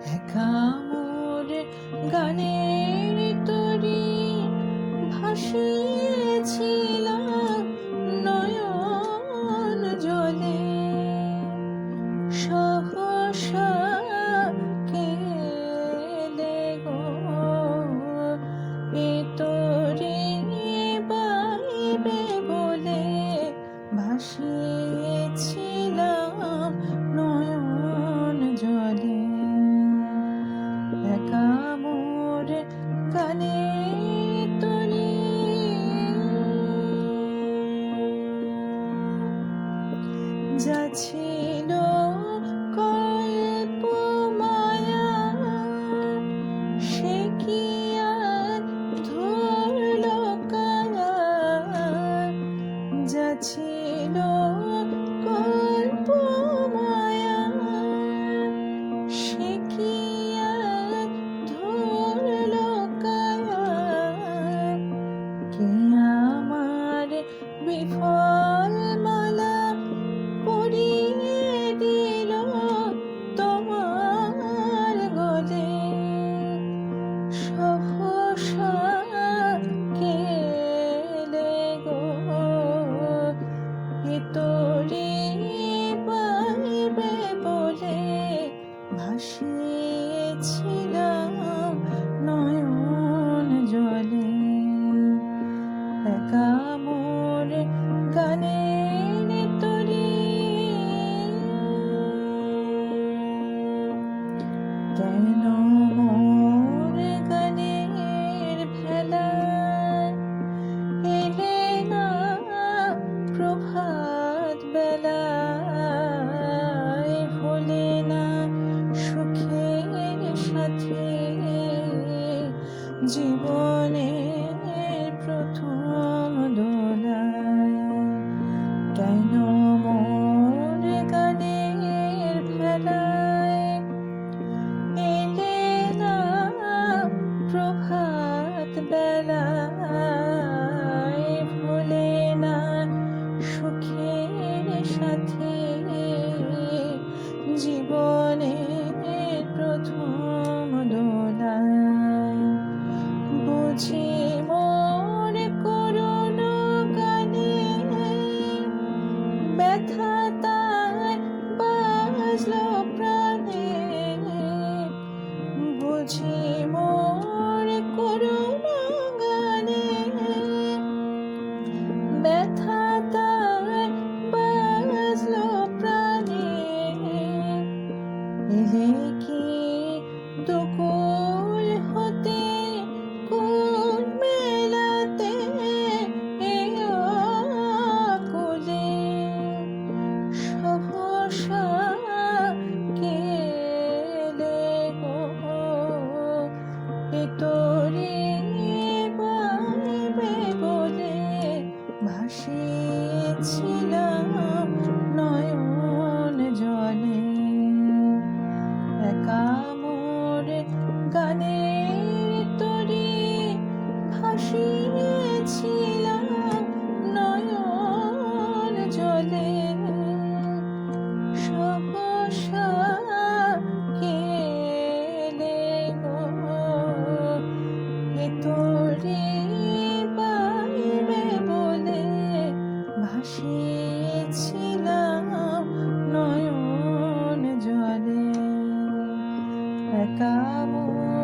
একা মোর গানের তরি ভাসিয়েছিলাম নয়ন জলে। সহসা কেলে গো এ তরি বাইবে বলে ভাসিয়েছিলাম নয়ন জলে। একা মোর গানের তরি যা ছিল কল্প মায়া সে কি আর ধরল কায়া। যা ছিল কল্প মায়া সে কি আর ধরল কায়া। কে আমার বিফল মালা পরিয়ে দিল তোমার গলে। সহসা কেলে গো এ তরি বাইবে বলে ভাসিয়েছিলাম নয়ন জলে। একা মোর গানের তরি কেন মোর গানের ভেলায় এলে না প্রভাত বেলায়। হলে না সুখের সাথে জীবনের প্রথম দোলায়। কেন মোর গানের ভেলায় এলে না প্রভাত বেলায়। ভোলে না সুখের সাথে জীবনের প্রথম দোলায়। বুঝি মোর করুণ গানে ব্যথা তাই বাজলো প্রাণে। বুঝি মোর করুণ গানে ব্যথা তাই বাজলো প্রাণে। এলে কি দুকুল হতে কুল মেলাতে এ আকুলে। সহসা কেলে গো এ তরি বাইবে বলে ভাসিয়েছিলাম নয়ন জলে। একা মোর গানের তরি ভাসিয়েছিলাম নয়ন জলে। সহসা কেলে গো এ তরি বাইবে বলে ভাসিয়েছিলাম নয়ন জলে। একা মোর